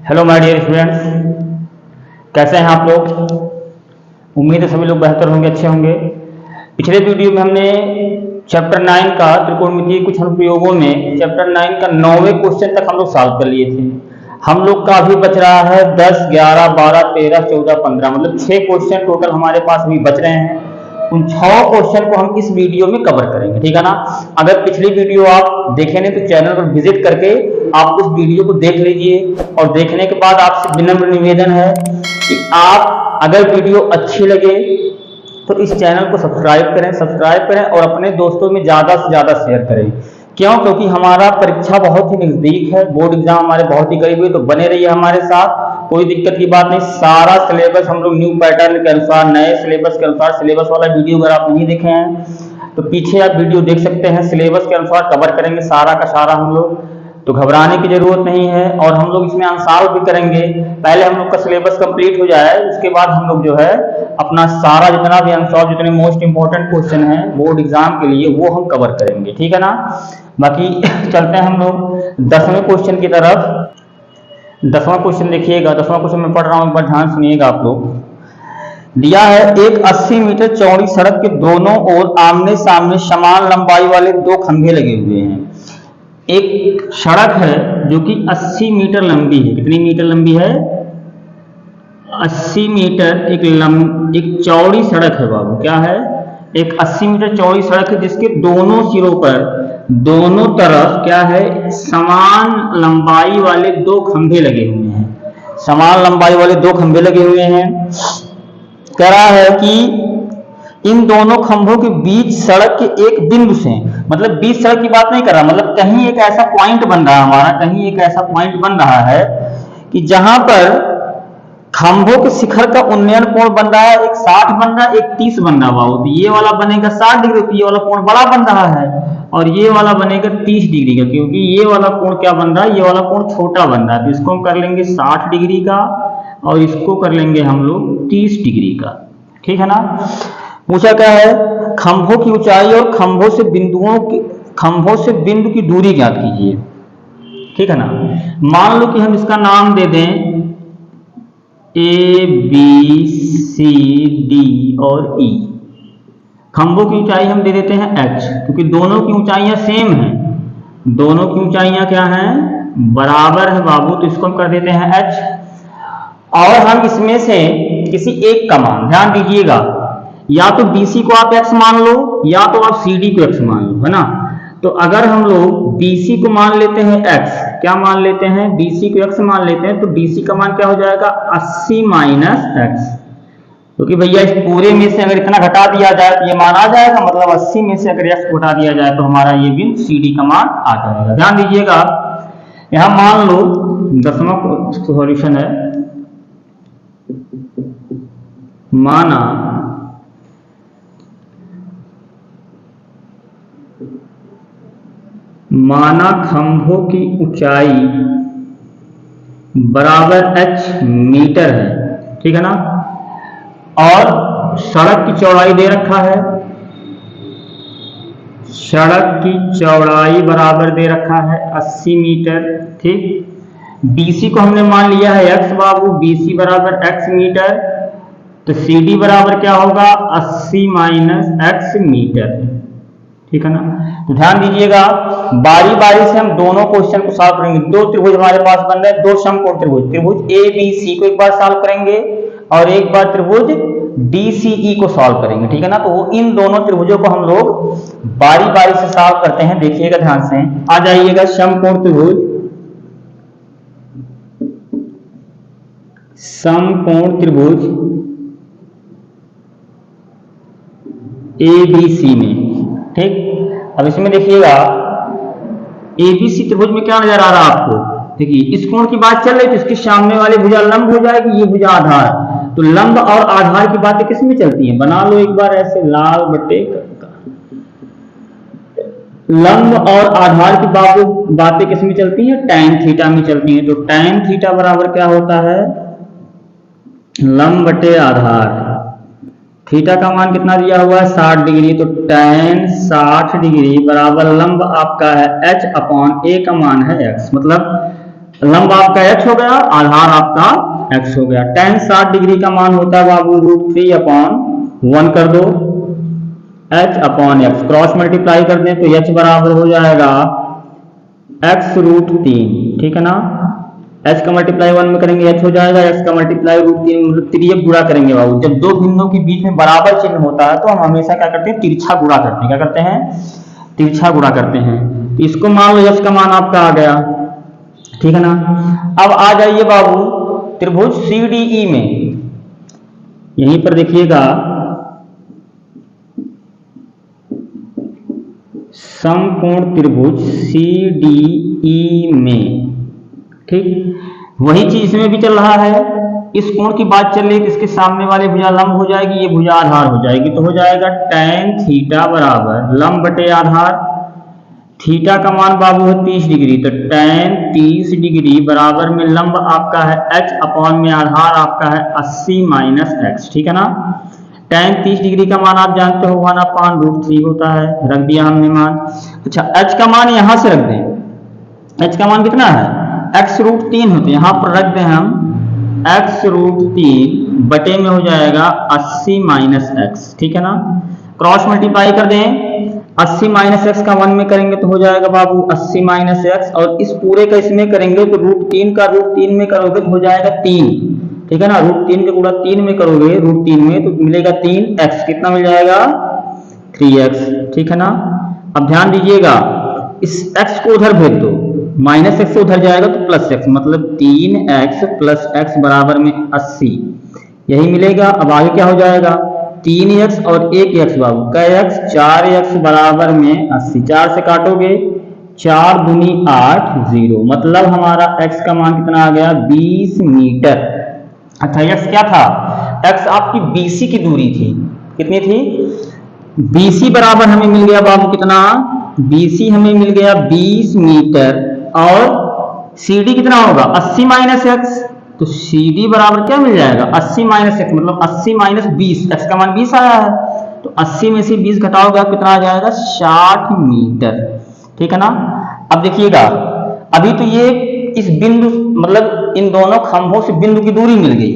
Hello my dear students, कैसे हैं आप लोग। उम्मीद है सभी लोग बेहतर होंगे, अच्छे होंगे। पिछले वीडियो में हमने चैप्टर 9 का त्रिकोणमितीय कुछ अनुप्रयोगों में चैप्टर 9 का 9वें क्वेश्चन तक हम लोग सॉल्व कर लिए थे। हम लोग का अभी बच रहा है 10, 11, 12, 13, 14, 15 मतलब 6 क्वेश्चन टोटल हमारे पास अभी बच रहे हैं। उन 6 क्वेश्चन को हम इस वीडियो में कवर करेंगे, ठीक है ना। अगर पिछली वीडियो आप देखे नहीं तो चैनल पर विजिट करके आप उस वीडियो को देख लीजिए। और देखने के बाद आपसे विनम्र निवेदन है कि आप अगर वीडियो अच्छी लगे तो इस चैनल को सब्सक्राइब करें और अपने दोस्तों में ज़्यादा से ज़्यादा शेयर करें। क्यों? क्योंकि हमारा परीक्षा बहुत ही नज़दीक है, बोर्ड एग्जाम हमारे बहुत ही करीब है। तो बने रहिए हमारे साथ, कोई दिक्कत की बात नहीं। सारा सिलेबस हम लोग न्यू पैटर्न के अनुसार, नए सिलेबस के अनुसार, सिलेबस वाला वीडियो अगर आप नहीं देखे हैं तो पीछे आप वीडियो देख सकते हैं। सिलेबस के अनुसार कवर करेंगे सारा का सारा हम लोग, तो घबराने की जरूरत नहीं है। और हम लोग इसमें आंसर भी करेंगे। पहले हम लोग का सिलेबस कंप्लीट हो जाए, उसके बाद हम लोग जो है अपना सारा जितना भी आंसर, जितने मोस्ट इंपॉर्टेंट क्वेश्चन हैं बोर्ड एग्जाम के लिए, वो हम कवर करेंगे, ठीक है ना। बाकी चलते हैं हम लोग 10वें क्वेश्चन की तरफ। 10वां क्वेश्चन देखिएगा, 10वां क्वेश्चन मैं पढ़ रहा हूं, एक बार ध्यान सुनिएगा आप लोग। दिया है एक 80 मीटर चौड़ी सड़क के दोनों ओर आमने सामने समान लंबाई वाले 2 खंभे लगे हुए हैं। एक सड़क है जो कि 80 मीटर लंबी है। कितनी मीटर लंबी है? 80 मीटर। एक चौड़ी सड़क है बाबू, क्या है? एक 80 मीटर चौड़ी सड़क है जिसके दोनों सिरों पर, दोनों तरफ क्या है, समान लंबाई वाले 2 खंभे लगे हुए हैं। समान लंबाई वाले 2 खंभे लगे हुए हैं। कह रहा है कि इन दोनों खंभों के बीच सड़क के एक बिंदु से, मतलब बीच सड़क की बात नहीं कर रहा, मतलब कहीं एक ऐसा पॉइंट बन रहा है हमारा, कहीं एक ऐसा पॉइंट बन रहा है कि जहां पर खंभों के शिखर का उन्नयन कोण बन रहा है। एक 60 बन रहा है, एक 30 बन रहा है। तो ये वाला बनेगा 60 डिग्री, तो ये वाला कोण बड़ा बन रहा है। और ये वाला बनेगा 30 डिग्री का, क्योंकि ये वाला कोण क्या बन रहा है, ये वाला कोण छोटा बन रहा है। तो इसको हम कर लेंगे 60 डिग्री का और इसको कर लेंगे हम लोग 30 डिग्री का, ठीक है ना। पूछा क्या है, खंभों की ऊंचाई और खंभों से बिंदु की दूरी ज्ञात कीजिए, ठीक है ना। मान लो कि हम इसका नाम दे दें A, B, C, D और E। खंभों की ऊंचाई हम दे देते हैं H, क्योंकि दोनों की ऊंचाइयां सेम हैं। दोनों की ऊंचाइयां क्या हैं? बराबर है बाबू, तो इसको हम कर देते हैं H। और हम इसमें से किसी एक का मान, ध्यान दीजिएगा, या तो BC को आप x मान लो या तो आप CD को x मान लो, है ना। तो अगर हम लोग BC को मान लेते हैं x, क्या मान लेते हैं? BC को x मान लेते हैं, तो BC का मान क्या हो जाएगा? 80 माइनस x। क्योंकि भैया इस पूरे में से अगर इतना घटा दिया जाए तो ये मान आ जाएगा, मतलब 80 में से अगर x घटा दिया जाए तो हमारा ये बिंदु CD का मान आ जाएगा। ध्यान दीजिएगा, यहां मान लो 10वां सॉल्यूशन है। माना खंभों की ऊंचाई बराबर h मीटर है, ठीक है ना। और सड़क की चौड़ाई दे रखा है, सड़क की चौड़ाई बराबर दे रखा है 80 मीटर, ठीक। BC को हमने मान लिया है x बाबू, BC बराबर x मीटर, तो CD बराबर क्या होगा? 80 माइनस x मीटर, ठीक है ना। तो ध्यान दीजिएगा, बारी बारी से हम दोनों क्वेश्चन को सॉल्व करेंगे। 2 त्रिभुज हमारे पास बन रहे हैं, 2 समकोण त्रिभुज ABC को एक बार सॉल्व करेंगे और एक बार त्रिभुज DCE को सॉल्व करेंगे, ठीक है ना। तो वो इन दोनों त्रिभुजों को हम लोग बारी बारी से सॉल्व करते हैं। देखिएगा ध्यान से, आ जाइएगा। समकोण त्रिभुज ABC में, ठीक। अब इसमें देखिएगा ABC त्रिभुज में क्या नजर आ रहा है आपको? देखिए इस कोण की बात चल रही है, तो इसके सामने वाली भुजा लंब हो जाएगी, ये भुजा आधार। तो लंब और आधार की बातें किस में चलती हैं? बना लो एक बार ऐसे, लाल बटे लंब और आधार की बातें किस में चलती हैं? tan थीटा में चलती हैं। तो tan थीटा बराबर क्या होता है? लंब बटे आधार। थीटा का मान कितना दिया हुआ है? 60 डिग्री। तो tan 60 डिग्री बराबर लंब आपका है h अपॉन a का मान है x, मतलब लंब आपका x हो गया, आधार आपका x हो गया। tan 60 डिग्री का मान होता है बाबू √3/1 कर दो, h/x क्रॉस मल्टीप्लाई कर दें तो h बराबर हो जाएगा x√3, ठीक है ना। h का मल्टीप्लाई 1 में करेंगे h हो जाएगा, x का मल्टीप्लाई √3 मतलब तिर्यक गुणा करेंगे बाबू। जब दो बिंदुओं के बीच में बराबर चिन्ह होता है तो हम हमेशा क्या करते हैं, तिरछा गुणा करते हैं। क्या करते हैं, तिरछा गुणा करते हैं। तो इसको मान लो h का मान आपका आ गया, ठीक है ना। अब आ जाइए बाबू त्रिभुज CDE में, यहीं पर देखिएगा समकोण त्रिभुज CDE में, ठीक वही चीज इसमें भी चल रहा है। इस कोण की बात चल रही है, इसके सामने वाली भुजा लंब हो जाएगी, ये भुजा आधार हो जाएगी, तो हो जाएगा tan थीटा बराबर लंब बटे आधार। थीटा का मान बाबू है 30 डिग्री, तो tan 30 डिग्री बराबर में लंब आपका है h/, में आधार आपका है 80 - x, ठीक है ना। tan 30 डिग्री का मान आप जानते हो 1/√3 होता है, रख दिया हमने मान। अच्छा h का मान यहां से रख दें, h का मान कितना है, x√3 होते हैं, यहां पर रख दें हम x√3 बटे में हो जाएगा 80 - x, ठीक है ना। क्रॉस मल्टीप्लाई कर दें, 80 - x का 1 में करेंगे तो हो जाएगा बाबू 80 - x, और इस पूरे का इसमें करेंगे तो √3 का √3 में करोगे तो हो जाएगा 3, ठीक है ना। √3 का गुणा 3 में करोगे √3 में तो मिलेगा 3x, कितना मिल जाएगा 3x, ठीक है ना। अब ध्यान दीजिएगा इस x को उधर भेज दो, -x से उधर जाएगा तो +x, मतलब 3x + x बराबर में 80, यही मिलेगा। अब आगे क्या हो जाएगा 3x और 1x बाबू कै x, 4x बराबर में 80, 4 से काटोगे 4 दूनी 8 0, मतलब हमारा x का मान कितना आ गया 20 मीटर। अच्छा x क्या था, x आपकी BC की दूरी थी, कितनी थी BC बराबर हमें मिल गया बाबू कितना, BC हमें मिल गया 20 मीटर, और CD कितना होगा 80 - x, तो CD बराबर क्या मिल जाएगा 80 - x, मतलब 80 - 20, x का मान 20 आया है, तो 80 में से 20 घटाओगे आप कितना आ जाएगा 60 मीटर, ठीक है ना। अब देखिएगा अभी तो ये इस बिंदु मतलब इन दोनों खंभों से बिंदु की दूरी मिल गई,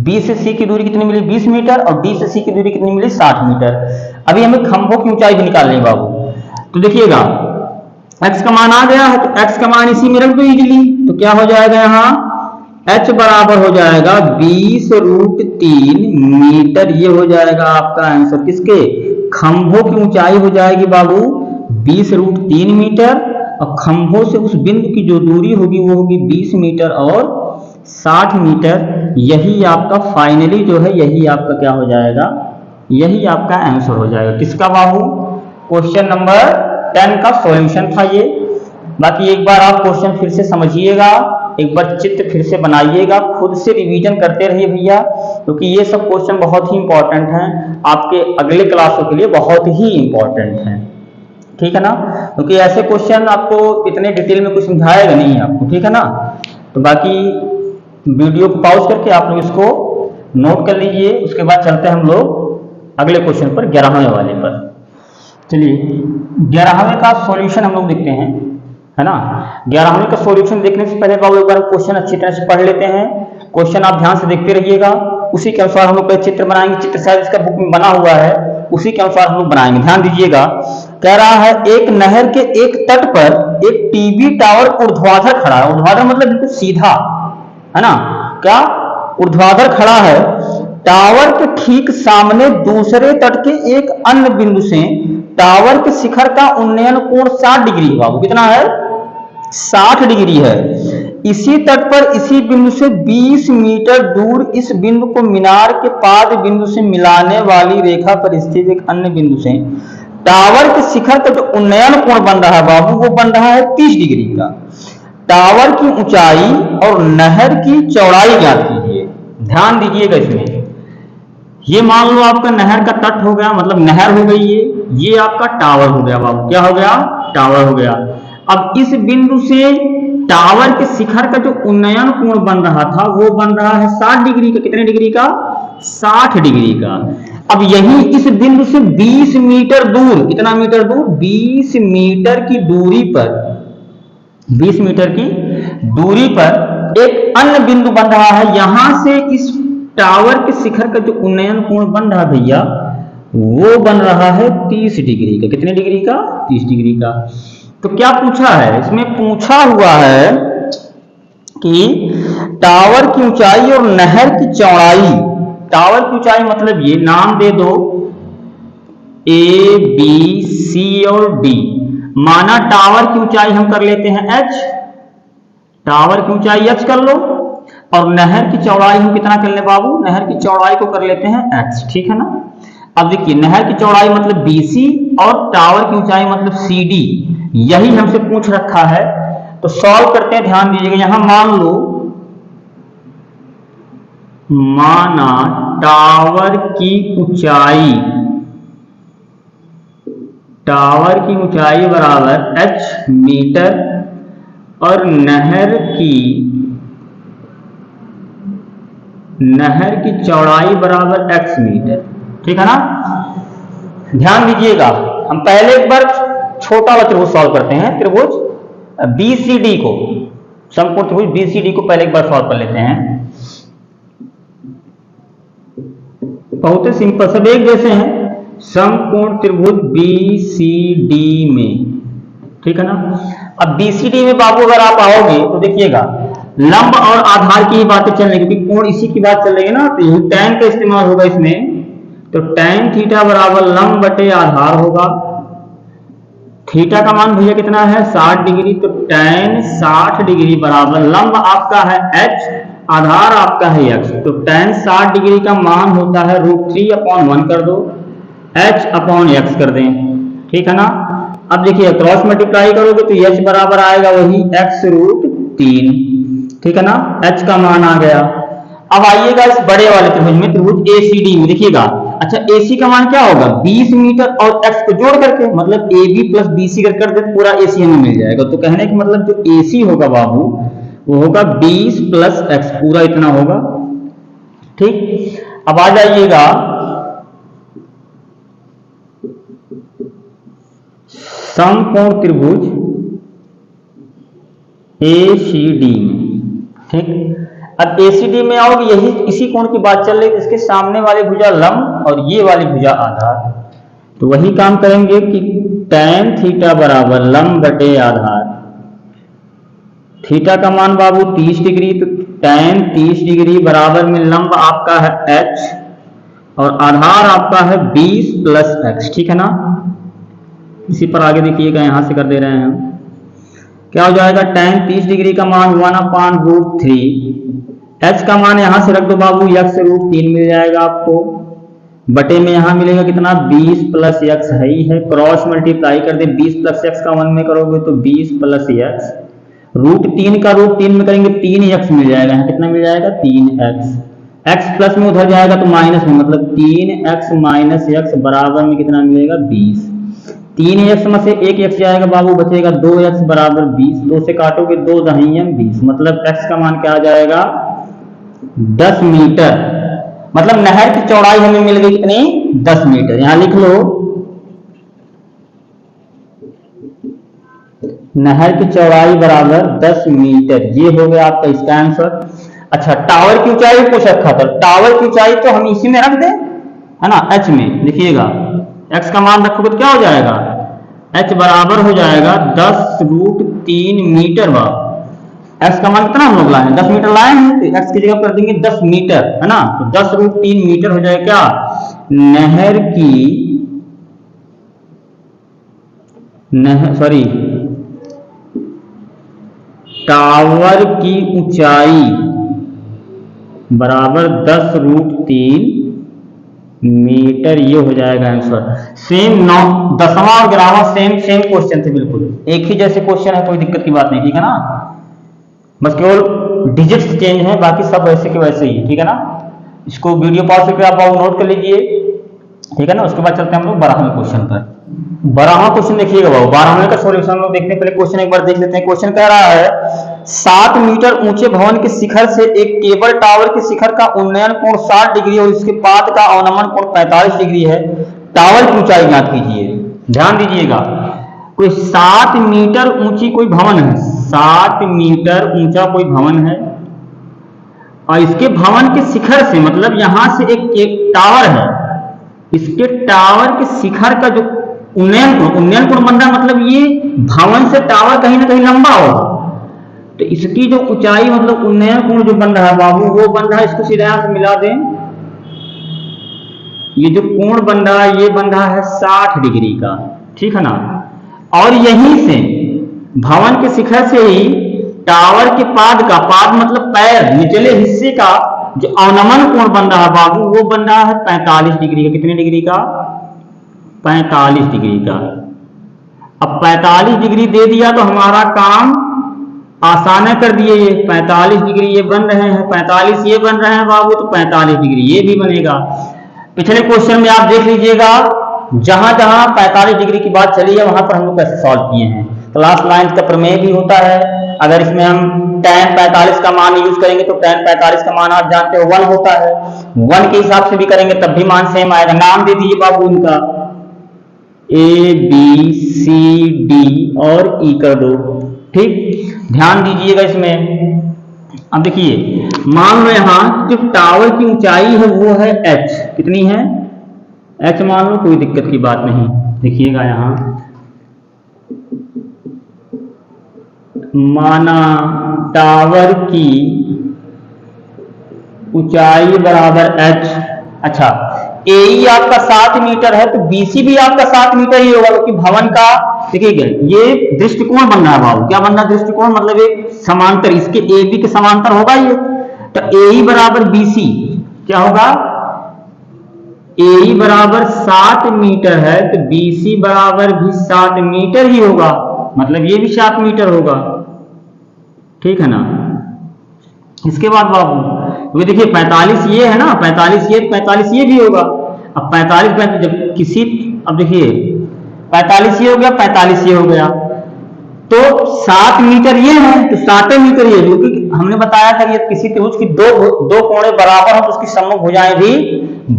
B से C की दूरी कितनी मिली 20 मीटर, और D से C की दूरी कितनी मिली 60 मीटर। अभी हमें खंभों की ऊंचाई भी निकालनी है बाबू, तो देखिएगा x का मान आ गया है, तो x का मान इसी में रख दो इजीली, तो क्या हो जाएगा यहाँ h बराबर हो जाएगा 20√3 मीटर, ये हो जाएगा आपका आंसर। किसके, खंभों की ऊंचाई हो जाएगी बाबू 20√3 मीटर, और खंभों से उस बिंदु की जो दूरी होगी वो होगी 20 मीटर और 60 मीटर। यही आपका फाइनली जो है यही आपका क्या हो जाएगा, यही आपका आंसर हो जाएगा। किसका बाबू, क्वेश्चन नंबर 10 का सॉल्यूशन था ये। बाकी एक बार आप क्वेश्चन फिर से समझिएगा, एक बार चित्र फिर से बनाइएगा, खुद से रिवीजन करते रहिए भैया, क्योंकि ये सब क्वेश्चन बहुत ही इंपॉर्टेंट हैं, आपके अगले क्लासों के लिए बहुत ही इंपॉर्टेंट हैं, ठीक है ना। क्योंकि ऐसे क्वेश्चन आपको इतने डिटेल में कुछ समझाएगा नहीं आपको, ठीक है ना। तो बाकी वीडियो को पॉज करके आप लोग इसको नोट कर लीजिए, उसके बाद चलते हैं हम लोग अगले क्वेश्चन पर, 11वें वाले पर। चलिए 11वें का सॉल्यूशन हम लोग देखते हैं, है ना। 11वें का सॉल्यूशन देखने से पहले बाबू एक बार क्वेश्चन अच्छी तरह से पढ़ लेते हैं। क्वेश्चन आप ध्यान से देखते रहिएगा, उसी के अनुसार हम लोग पहले चित्र बनाएंगे, चित्र शायद इसका बुक में बना हुआ है, उसी के अनुसार हम लोग बनाएंगे। ध्यान दीजिएगा, कह रहा है एक नहर के एक तट पर एक टीवी टावर ऊर्ध्वाधर खड़ा है, ऊर्ध्वाधर मतलब बिल्कुल सीधा, है ना, क्या ऊर्ध्वाधर खड़ा है। टावर के ठीक सामने दूसरे तट के एक अन्य बिंदु से टावर के शिखर का उन्नयन कोण 60 डिग्री है बाबू, कितना है 60 डिग्री है। इसी तट पर इसी बिंदु से 20 मीटर दूर इस बिंदु को मीनार के पाद बिंदु से मिलाने वाली रेखा पर स्थित एक अन्य बिंदु से टावर के शिखर का जो उन्नयन कोण बन रहा है बाबू, वो बन रहा है 30 डिग्री का। टावर की ऊंचाई और नहर की चौड़ाई ज्ञात कीजिए। ध्यान दीजिएगा इसमें, ये मान लो आपका नहर का तट हो गया, मतलब नहर हो गई ये आपका टावर हो गया बाबू, क्या हो गया टावर हो गया। अब इस बिंदु से टावर के शिखर का जो उन्नयन कोण बन रहा था वो बन रहा है 60 डिग्री का, कितने डिग्री का 60 डिग्री का। अब यही इस बिंदु से 20 मीटर दूर, कितना मीटर दूर 20 मीटर की दूरी पर, 20 मीटर की दूरी पर एक अन्य बिंदु बन रहा है, यहां से इस टावर के शिखर का जो उन्नयन कोण बन रहा भैया वो बन रहा है 30 डिग्री का। कितने डिग्री का? 30 डिग्री का। तो क्या पूछा है इसमें? पूछा हुआ है कि टावर की ऊंचाई और नहर की चौड़ाई। टावर की ऊंचाई मतलब ये नाम दे दो A, B, C और D। माना टावर की ऊंचाई हम कर लेते हैं h, टावर की ऊंचाई h कर लो, और नहर की चौड़ाई हम कितना कर ले बाबू? नहर की चौड़ाई को कर लेते हैं h, ठीक है ना। अब देखिए नहर की चौड़ाई मतलब BC और टावर की ऊंचाई मतलब CD, यही हमसे पूछ रखा है। तो सॉल्व करते हैं, ध्यान दीजिएगा। यहां मान लो, माना टावर की ऊंचाई बराबर h मीटर और नहर की चौड़ाई बराबर x मीटर, ठीक है ना। ध्यान दीजिएगा, हम पहले एक बार छोटा वाला त्रिभुज सॉल्व करते हैं। त्रिभुज BCD को, समकोण त्रिभुज BCD को पहले एक बार सॉल्व कर लेते हैं। बहुत ही सिंपल, सब एक जैसे हैं। समकोण त्रिभुज BCD में, ठीक है ना। अब BCD में बाबू अगर आप आओगे तो देखिएगा लंब और आधार की ही बातें चल रही, क्योंकि कोण इसी की बात चल रही है ना, तो tan का इस्तेमाल होगा इसमें। तो tan थीटा बराबर लंब बटे आधार होगा। थीटा का मान भैया कितना है? 60 डिग्री। तो tan 60 डिग्री बराबर लंब आपका है h, आधार आपका है x। तो tan 60 डिग्री का मान होता है √3/1 कर दो, h/x कर दें, ठीक है ना। अब देखिए क्रॉस मल्टीप्लाई करोगे तो h बराबर आएगा वही x√3, ठीक है ना। h का मान आ गया। अब आइएगा इस बड़े वाले त्रिभुज में, त्रिभुज ACD में, देखिएगा। अच्छा AC का मान क्या होगा? 20 मीटर और x को जोड़ करके, मतलब AB प्लस BC कर दे पूरा AC हमें मिल जाएगा। तो कहने का मतलब जो AC होगा बाबू वो होगा 20 प्लस x, पूरा इतना होगा, ठीक। अब आ जाइएगा समकोण त्रिभुज ACD में, ठीक। अब ACD में आओगे, यही इसी कोण की बात चल रही है। इसके सामने वाली भुजा लंब और ये वाली भुजा आधार। तो वही काम करेंगे कि tan थीटा बराबर लंब बटे आधार। थीटा का मान बाबू 30 डिग्री, तो tan 30 डिग्री बराबर में लंब आपका है h और आधार आपका है 20 प्लस x, ठीक है ना। इसी पर आगे देखिएगा, यहां से कर दे रहे हैं हम। क्या हो जाएगा? tan 30 डिग्री का मान 1/√3, h का मान यहां से रख दो बाबू, x√3 मिल जाएगा आपको, बटे में यहां मिलेगा कितना? 20 प्लस x है ही है। क्रॉस मल्टीप्लाई कर दे, 20 प्लस x का 1 में करोगे तो 20 प्लस x, √3 का √3 में करेंगे 3x मिल जाएगा। यहाँ कितना मिल जाएगा? 3x। x प्लस में उधर जाएगा तो माइनस में, मतलब 3x माइनस x बराबर में कितना मिलेगा? 20। 3x में से 1x जाएगा बाबू, बचेगा 2x बराबर 20। 2 से काटोगे 2 दहियम 20, मतलब x का मान क्या आ जाएगा? 10 मीटर। मतलब नहर की चौड़ाई हमें मिल गई कितनी? 10 मीटर। यहां लिख लो, नहर की चौड़ाई बराबर 10 मीटर। ये हो गया आपका इसका आंसर। अच्छा, टावर की ऊंचाई पूछ रखा था। टावर की ऊंचाई तो हम इसी में रख दें, है ना, h में। देखिएगा x का मान रखोगे तो क्या हो जाएगा? h बराबर हो जाएगा 10√3 मीटर। बाब x का मान कितना हम लोग लाए? 10 मीटर लाए हैं, तो x की जगह कर देंगे 10 मीटर, है ना। तो 10√3 मीटर हो जाएगा क्या? टावर की ऊंचाई बराबर 10√3 मीटर, ये हो जाएगा आंसर। सेम 9 10वां और 11वां सेम क्वेश्चन थे, बिल्कुल एक ही जैसे क्वेश्चन है, कोई दिक्कत की बात नहीं, ठीक है ना। बस केवल डिजिट्स चेंज है, बाकी सब वैसे के वैसे ही, ठीक है ना। इसको वीडियो पॉज करके आप नोट कर लीजिए, ठीक है ना। उसके बाद चलते हैं हम लोग 12वें क्वेश्चन पर। 12वां क्वेश्चन देखिएगा बाबू, 12वें का सॉल्यूशन हम लोग देखने पहले क्वेश्चन एक बार देख लेते हैं। क्वेश्चन कह रहा है 7 मीटर ऊंचे भवन के शिखर से एक केबल टावर के शिखर का उन्नयन कोण 60 डिग्री और इसके पाद का अवनमन कोण 45 डिग्री है। टावर की ऊंचाई ज्ञात कीजिए। ध्यान दीजिएगा, कोई 7 मीटर ऊंची कोई भवन है, 7 मीटर ऊंचा कोई भवन है और इसके भवन के शिखर से, मतलब यहां से एक टावर है, इसके टावर के शिखर का जो उन्नयन कोण बन रहा है, मतलब ये भवन से टावर कहीं ना कहीं लंबा होगा, तो इसकी जो ऊंचाई मतलब उन्नयन कोण जो बन रहा है बाबू, वो बन रहा है, इसको सीधा यहां से मिला दें, ये जो कोण बन रहा है ये बन रहा है 60 डिग्री का, ठीक है ना। और यहीं से भवन के शिखर से ही टावर के पाद मतलब पैर निचले हिस्से का जो अवनमन कोण बन रहा है बाबू, वो बन रहा है 45 डिग्री का। कितने डिग्री का? 45 डिग्री का। अब 45 डिग्री दे दिया तो हमारा काम आसान कर दिए। ये 45 डिग्री ये बन रहे हैं, 45 ये बन रहे हैं बाबू, तो 45 डिग्री ये भी बनेगा। पिछले क्वेश्चन में आप देख लीजिएगा, जहां जहां 45 डिग्री की बात चली है वहां पर हम लोग कैसे सॉल्व किए हैं। क्लास लाइन का प्रमेय भी होता है। अगर इसमें हम tan 45 का मान यूज करेंगे तो tan 45 का मान आप जानते हो 1 होता है, 1 के हिसाब से भी करेंगे तब भी मान सेम आएगा। नाम दे दीजिए बाबू इनका, A B C D और E कर दो, ठीक। ध्यान दीजिएगा इसमें। अब देखिए, मान लो यहां जो टावर की ऊंचाई है वो है h, कितनी है? h मान लो, कोई दिक्कत की बात नहीं। देखिएगा यहां माना टावर की ऊंचाई बराबर h। अच्छा, AE आपका 7 मीटर है तो BC भी आपका 7 मीटर ही होगा, क्योंकि भवन का देखिएगा ये दृष्टिकोण बन रहा है बाबू। क्या बन रहा है? दृष्टिकोण, मतलब एक समांतर, इसके AB के समांतर होगा ये। तो AE बराबर BC क्या होगा? AE बराबर 7 मीटर है तो BC बराबर भी 7 मीटर ही होगा, मतलब ये भी 7 मीटर होगा, ठीक है ना। इसके बाद बाबू देखिए 45 ये है ना, 45 ये भी होगा। अब 45 जब किसी, अब देखिए 45 ये हो गया, 45 ये हो गया, तो 7 मीटर ये है तो 7 मीटर ये, क्योंकि हमने बताया था कि किसी त्रिभुज की दो कोणे बराबर हो तो उसकी सम्मुख भुजाएं भी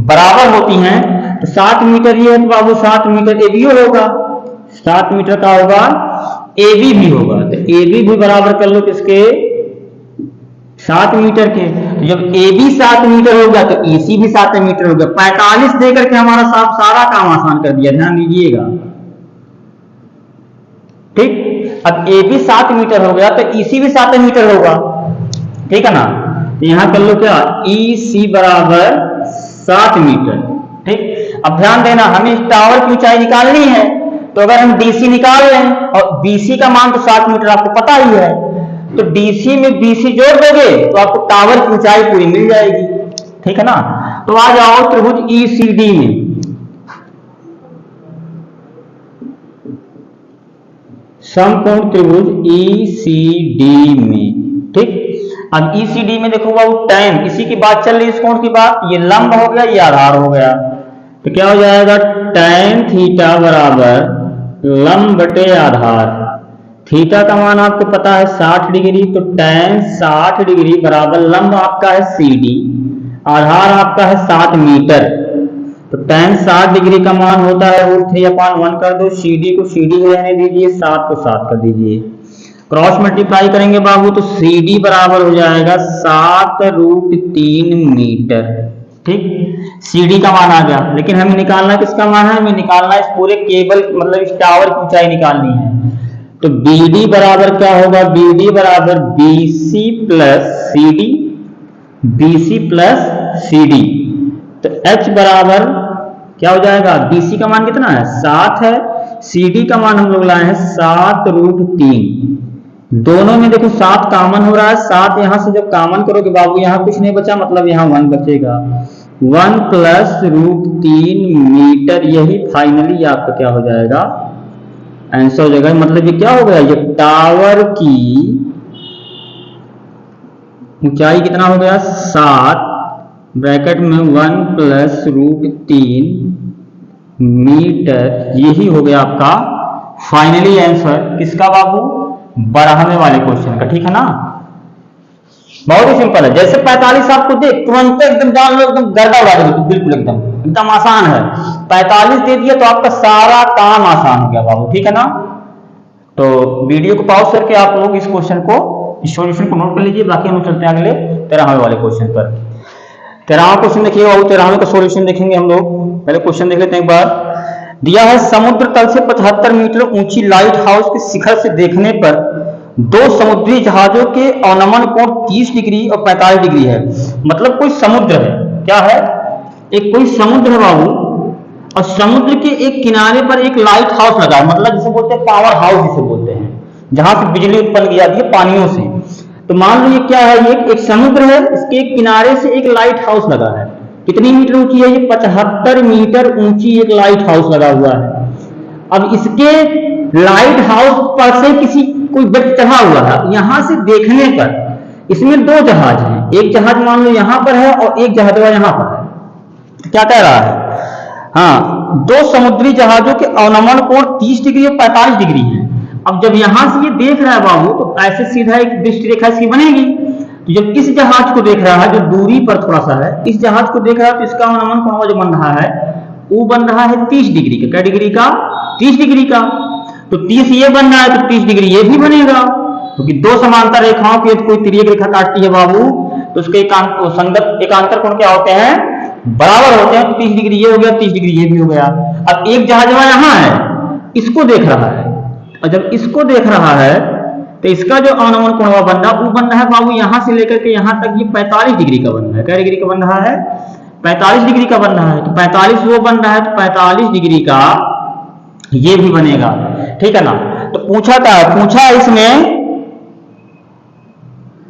बराबर होती हैं। तो 7 मीटर ये है तो बाबू 7 मीटर AB होगा, 7 मीटर का होगा AB भी होगा। तो AB भी बराबर कर लो किसके? 7 मीटर के। तो जब AB 7 मीटर हो गया तो EC भी 7 मीटर हो गया। 45 देकर के हमारा सारा काम आसान कर दिया, ध्यान दीजिएगा, ठीक। अब AB 7 मीटर हो गया तो EC भी 7 मीटर होगा, ठीक है ना। तो यहां कर लो क्या, EC बराबर 7 मीटर, ठीक। अब ध्यान देना, हमें इस टावर की ऊंचाई निकालनी है, तो अगर हम DC निकाल लें और BC का मान तो 7 मीटर आपको पता ही है, तो DC में BC जोड़ दोगे तो आपको टावर की ऊंचाई पूरी मिल जाएगी, ठीक है ना। तो आ जाओ त्रिभुज ECD में। समकोण त्रिभुज ECD में, ठीक। अब ECD में देखो बाबू tan, इसी की बात चल रही है, इस कोण की बात, ये लंब हो गया, ये आधार हो गया, तो क्या हो जाएगा? tan थीटा बराबर लंब बटे आधार। थीटा का मान आपको पता है 60 डिग्री, तो tan 60 डिग्री बराबर लंब आपका है CD, आधार आपका है 7 मीटर, तो tan 60 डिग्री का मान होता है √3/1 कर दो, CD को CD रहने दीजिए, 7 को 7 कर दीजिए, क्रॉस मल्टीप्लाई करेंगे बाबू तो CD बराबर हो जाएगा 7√3 मीटर, ठीक। CD का मान आ गया, लेकिन हमें निकालना किसका मान है? हमें निकालना इस पूरे केबल, मतलब इस टावर की ऊंचाई निकालनी है। तो BD बराबर क्या होगा? BD बराबर BC plus CD, BC plus CD। तो H बराबर क्या हो जाएगा? BC का मान कितना है? 7 है, CD का मान हम लोग लाए हैं 7√3। दोनों में देखो 7 कॉमन हो रहा है, 7 यहां से जब कॉमन करोगे बाबू यहां कुछ नहीं बचा, मतलब यहां 1 बचेगा, 1 प्लस √3 मीटर, यही फाइनली आपका क्या हो जाएगा? आंसर हो जाएगा। मतलब ये क्या हो गया? ये टावर की ऊंचाई कितना हो गया? 7 ब्रैकेट में 1 प्लस √3 मीटर, यही हो गया आपका फाइनली आंसर किसका बाबू? 12वें वाले क्वेश्चन का, ठीक है ना। बहुत ही सिंपल है, जैसे 45 आपको दे तुरंत एकदम जान लो, एकदम गर्दा उड़ा दो, बिल्कुल एकदम आसान है। 45 दे दिया तो आपका सारा काम आसान हो गया बाबू, ठीक है ना। तो वीडियो को पॉज करके आप लोग इस क्वेश्चन को, इस सॉल्यूशन को नोट कर लीजिए। बाकी हम चलते हैं अगले 13वें वाले क्वेश्चन पर। 13वां क्वेश्चन देखिएगा, 13वें का सॉल्यूशन देखेंगे हम लोग। पहले क्वेश्चन देख लेते हैं एक बार। दिया है समुद्र तल से 75 मीटर ऊंची लाइट हाउस के शिखर से देखने पर दो समुद्री जहाजों के अवनमन कोण 30 डिग्री और 45 डिग्री है। मतलब कोई समुद्र है, क्या है, एक कोई समुद्र है बाबू, और समुद्र के एक किनारे पर एक लाइट हाउस लगा है, मतलब जिसे बोलते हैं पावर हाउस जिसे बोलते हैं, जहां से बिजली उत्पन्न की जाती है पानियों से। तो मान लो ये क्या है, ये एक समुद्र है, इसके एक किनारे से एक लाइट हाउस लगा है। कितनी मीटर ऊंची है ये? 75 मीटर ऊंची एक लाइट हाउस लगा हुआ है। अब इसके लाइट हाउस पर से किसी कोई व्यक्ति चढ़ा हुआ है। यहां से देखने पर इसमें दो जहाज हैं, एक जहाज मान लो यहां पर है और एक जहाज यहां पर है। तो क्या कह रहा है, हाँ, दो समुद्री जहाजों के अवनमन कोण 30 डिग्री और 45 डिग्री है। अब जब यहां से ये देख रहा है बाबू, तो ऐसे सीधा एक दृष्टि रेखा इसकी बनेगी। तो जब इस जहाज को देख रहा है, जो दूरी पर थोड़ा सा है, इस जहाज को देख रहा है, तो इसका अवनमन कोण जो बन रहा है वो बन रहा है 30 डिग्री का। क्या डिग्री का? 30 डिग्री का। तो 30 ये बन रहा है तो 30 डिग्री ये भी बनेगा, क्योंकि दो समांतर रेखाओं की कोई तिर्यक रेखा काटती है बाबू, तो उसके संगत एकांतर कोण क्या होते हैं? बराबर होते हैं। 30 डिग्री ये हो गया, 30 डिग्री ये भी हो गया। अब एक जहाज यहां है, इसको देख रहा है, और जब इसको देख रहा है तो इसका जो अवनमन कोण बन रहा है वो बन रहा है बाबू यहां से लेकर के यहां तक, ये 45 डिग्री का बन रहा है। क्या डिग्री का बन रहा है? 45 डिग्री का बन रहा है। तो 45 वो बन रहा है, तो 45 डिग्री का ये भी बनेगा, ठीक है ना। तो पूछा था, पूछा इसमें,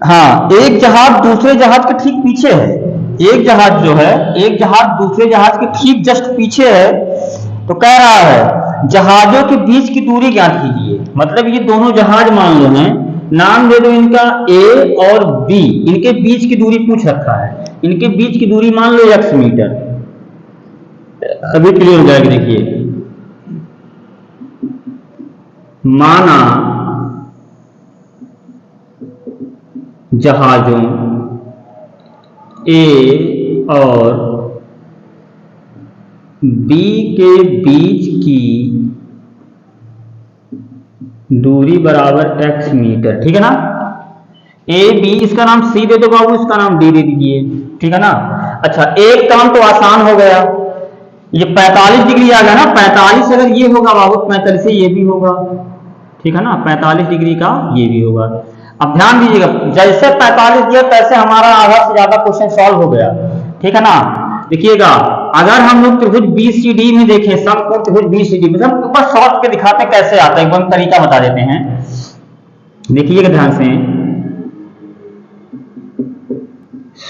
हाँ, एक जहाज दूसरे जहाज के ठीक पीछे है। एक जहाज जो है, एक जहाज दूसरे जहाज के ठीक जस्ट पीछे है। तो कह रहा है जहाजों के बीच की दूरी ज्ञात कीजिए। मतलब ये दोनों जहाज मान लो हैं, नाम दे दो इनका ए और बी, इनके बीच की दूरी पूछ रखा है। इनके बीच की दूरी मान लो x मीटर। अभी क्लियर हो जाएगा। देखिए, माना जहाजों ए और बी के बीच की दूरी बराबर x मीटर, ठीक है ना। ए बी, इसका नाम सी दे दो बाबू, इसका नाम डी दे दीजिए, ठीक है ना। अच्छा, एक काम तो आसान हो गया, ये 45 डिग्री आ गया ना। 45 अगर ये होगा बाबू, 45 से ये भी होगा, ठीक है ना। 45 डिग्री का ये भी होगा। अब ध्यान दीजिएगा, जैसे 45 दिया तैसे हमारा आधा से ज्यादा क्वेश्चन सॉल्व हो गया, ठीक है ना। देखिएगा, अगर हम लोग त्रिभुज बीसीडी में देखें, समकोण त्रिभुज बीसीडी में, हम ऊपर शॉर्ट के दिखाते हैं कैसे आता है, एक बार तरीका बता देते हैं। देखिएगा ध्यान से,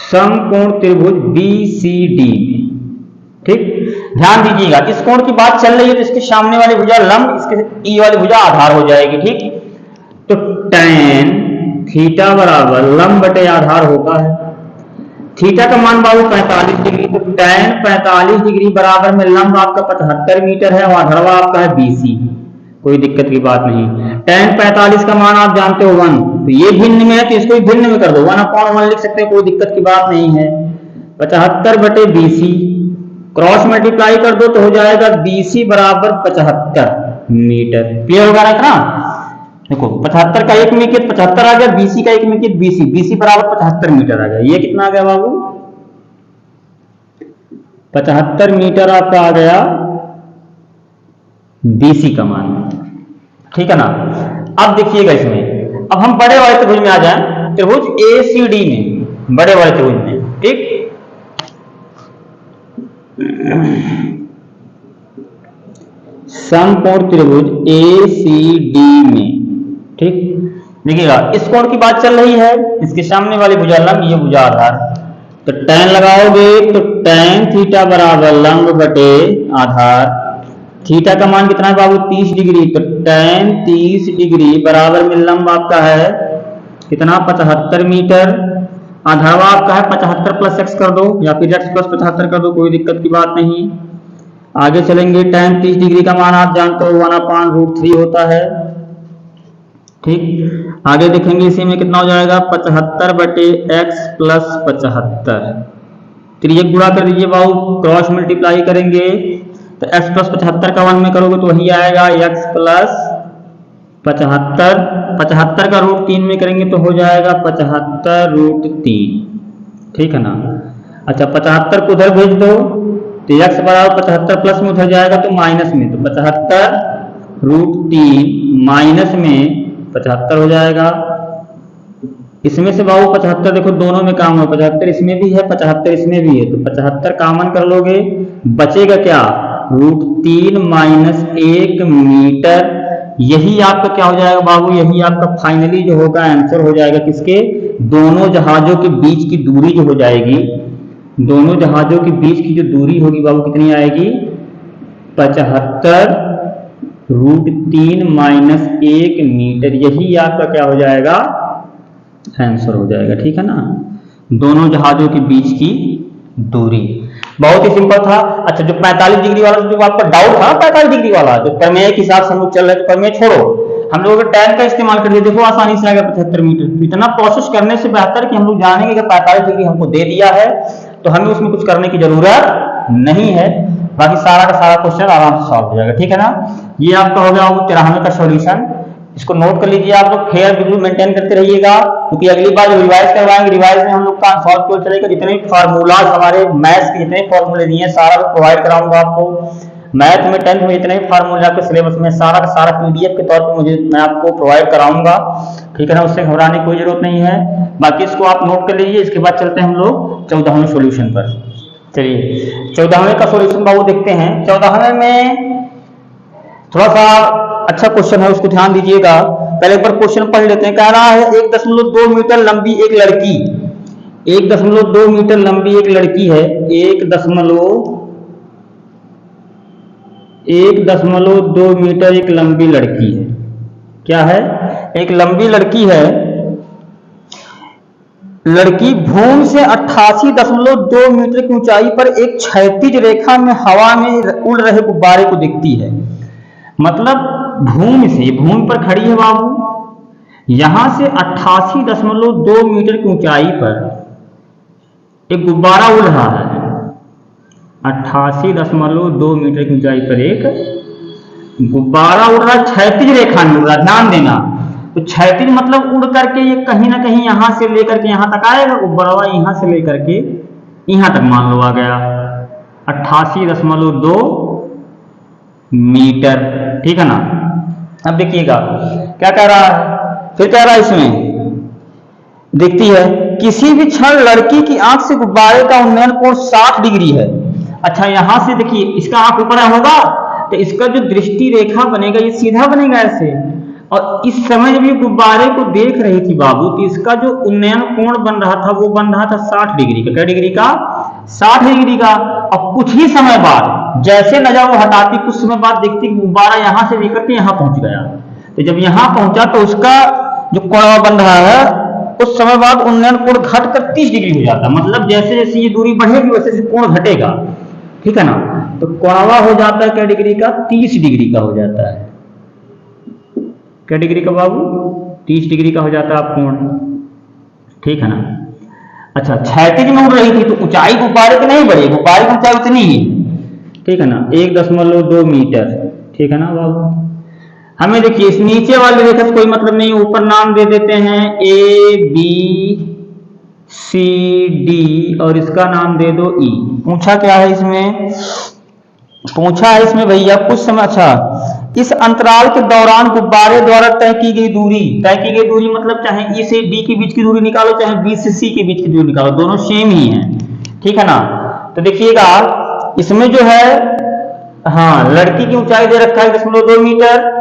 समकोण त्रिभुज बीसीडी, ठीक, ध्यान दीजिएगा। इस कोण की बात चल रही है तो इसके सामने वाली भुजा लंब, इसके ई वाली भुजा आधार हो जाएगी, ठीक। तो tan थीटा बराबर लंब बटे आधार होता है। थीटा का मान बाबू 45 डिग्री, तो tan 45 डिग्री बराबर में लंब आपका 75 मीटर है और आधार आपका है 20। कोई दिक्कत की बात नहीं। tan 45 का मान आप जानते हो 1, तो ये भिन्न में है तो इसको भी भिन्न में कर दो, 1/1 लिख सकते हैं, कोई दिक्कत की बात नहीं है। 75 बटे 20 क्रॉस मल्टीप्लाई कर दो तो हो जाएगा 20 बराबर 75 मीटर। क्लियर होगा ना इतना? देखो, 75 का एक मीटर 75 आ गया, 20 का एक मीटर 20, 20 बराबर 75 मीटर आ गया। ये कितना आ गया बाबू? 75 मीटर आपका आ गया 20 का मान, ठीक है ना। अब देखिएगा इसमें, अब हम बड़े वाले त्रिभुज में आ जाएं, त्रिभुज एसीडी में, बड़े वाले त्रिभुज में, ठीक। समकोण त्रिभुज एसीडी में, ठीक। देखिएगा, इस कोण की बात चल रही है, इसके सामने वाली भुजा लंब, ये भुजा आधार। तो tan लगाओगे तो tan थीटा बराबर लंब बटे आधार। थीटा का मान कितना है बाबू? 30 डिग्री। तो tan 30 डिग्री बराबर में लंब आपका है कितना? 75 मीटर। आधार आपका है 75 प्लस x कर दो, या फिर x प्लस 75 कर दो, कोई दिक्कत की बात नहीं। आगे चलेंगे, tan 30 डिग्री का मान आप जानते हो 1/√3 होता है, ठीक। आगे देखेंगे इसी में कितना हो जाएगा? 75 बटे x प्लस 75। त्रियक गुणा कर दीजिए बाबू, क्रॉस मल्टीप्लाई करेंगे तो x प्लस 75 का 1 में करोगे तो वही आएगा x प्लस 75, 75 का रूट 3 में करेंगे तो हो जाएगा 75 रूट 3, ठीक है ना। अच्छा 75 को उधर भेज दो तो x बराबर 75 प्लस में उधर जाएगा तो माइनस में, तो 75 रूट 3 माइनस में 75 हो जाएगा। इसमें से बाबू 75 देखो दोनों में काम हो, 75 इसमें भी है 75 इसमें भी है, तो 75 कॉमन कर लोगे, बचेगा क्या, रूट 3 माइनस 1 मीटर। यही आपका क्या हो जाएगा बाबू, यही आपका फाइनली जो होगा आंसर हो जाएगा किसके, दोनों जहाजों के बीच की दूरी जो हो जाएगी, दोनों जहाजों के बीच की जो दूरी होगी बाबू कितनी आएगी, 75 रूट 3 माइनस 1 मीटर। यही आपका क्या हो जाएगा, आंसर हो जाएगा, ठीक है ना, दोनों जहाजों के बीच की दूरी। बहुत ही सिंपल था। अच्छा जो 45 डिग्री वाला जो आपका डाउट था, 45 डिग्री वाला जो प्रमेय के हिसाब से हम लोग चल रहे थे, प्रमेय छोड़ो, हम लोग tan का इस्तेमाल कर दिया, देखो आसानी से आ गया 75 मीटर। इतना प्रोसेस करने से बेहतर कि हम लोग जानेंगे कि 45 डिग्री हमको दे दिया है तो हमें उसमें कुछ करने की जरूरत नहीं है, बाकी सारा का सारा क्वेश्चन आराम से सॉल्व हो जाएगा, ठीक है ना। ये आपका हो गया 93 का सॉल्यूशन। इसको नोट कर लीजिए आप लोग, फेयर बिल्कुल मेंटेन करते रहिएगा, क्योंकि अगली बार जब रिवाइज करवाएंगे, रिवाइज में हम लोग का सॉल्व क्यों चलेगा, जितने भी फार्मूलाज हमारे मैथ्स के जितने फॉर्मूले दिए हैं सारा प्रोवाइड कराऊंगा आपको। मैथ में 10th में जितने भी फार्मूले आपके सिलेबस में सारा का सारा पीडीएफ के तौर पर मैं आपको प्रोवाइड कराऊंगा, ठीक है ना, उससे घबराने की कोई जरूरत नहीं है। बाकी इसको आप नोट कर लीजिए। इसके बाद चलते हैं हम लोग 14वें सॉल्यूशन पर। चलिए 14वें का सॉल्यूशन बाबू देखते हैं। 14वें में थोड़ा सा अच्छा क्वेश्चन है, उसको ध्यान दीजिएगा। पहले एक बार क्वेश्चन पढ़ लेते हैं। कह रहा है 1.2 मीटर लंबी एक लड़की, 1.2 मीटर लंबी एक लड़की है, 1.2 मीटर एक लंबी लड़की है। क्या है, एक लंबी लड़की है। लड़की भूमि से 88.2 मीटर की ऊंचाई पर एक क्षैतिज रेखा में हवा में उड़ रहे गुब्बारे को देखती है। मतलब भूमि से, भूमि पर खड़ी है बाबू, यहां से 88.2 मीटर की ऊंचाई पर एक गुब्बारा उड़ रहा है। 88.2 मीटर की ऊंचाई पर एक गुब्बारा उड़ रहा है, क्षैतिज रेखा में उड़ रहा है, ध्यान देना। तो क्षैतिज मतलब उड़ करके ये कहीं ना कहीं यहां से लेकर के यहां तक आएगा गुब्बारा, यहां से लेकर के यहां तक मान लो आ गया 88.2 मीटर, ठीक है ना। अब देखिएगा क्या कह रहा है, फिर कह रहा है इसमें देखती है किसी भी क्षण लड़की की आंख से गुब्बारे का उन्नयन कोण 60 डिग्री है। अच्छा यहां से देखिए, इसका आंख ऊपर होगा तो इसका जो दृष्टि रेखा बनेगा ये सीधा बनेगा ऐसे, और इस समय जब ये गुब्बारे को देख रही थी बाबू तो इसका जो उन्नयन कोण बन रहा था वो बन रहा था 60 डिग्री का। क्या डिग्री का, 60 डिग्री का। और कुछ ही समय बाद जैसे नजर वो हटाती, कुछ समय बाद देखती गुब्बारा यहां से लेकर के यहां पहुंच गया। तो जब यहां पहुंचा तो उसका जो कोण बन रहा है उस समय बाद उन्नयन कोण घटकर 30 डिग्री हो जाता है। मतलब जैसे जैसे ये दूरी बढ़ेगी वैसे वैसे कोण घटेगा, ठीक है ना। तो कोणवा हो जाता है क्या डिग्री का, 30 डिग्री का हो जाता है। क्या डिग्री का बाबू, 30 डिग्री का हो जाता है आप कोण, ठीक है ना। अच्छा क्षैतिज में उड़ रही थी तो ऊंचाई गुब्बारे की नहीं बढ़ी, गुब्बारे की ऊंचाई उतनी ही, ठीक है ना, 1.2 मीटर, ठीक है ना बाबू। हमें देखिए इस नीचे वाली रेखा से कोई मतलब नहीं, ऊपर नाम दे देते हैं A B C D और इसका नाम दे दो E। पूछा क्या है इसमें, पूछा है इसमें भैया कुछ समय, अच्छा इस अंतराल के दौरान गुब्बारे द्वारा तय की गई दूरी मतलब चाहे E से D के बीच की दूरी निकालो, चाहे B से C के बीच की दूरी निकालो, दोनों सेम ही है, ठीक है ना। तो देखिएगा इसमें जो है, हाँ लड़की की ऊंचाई दे रखा है 1.2 मीटर।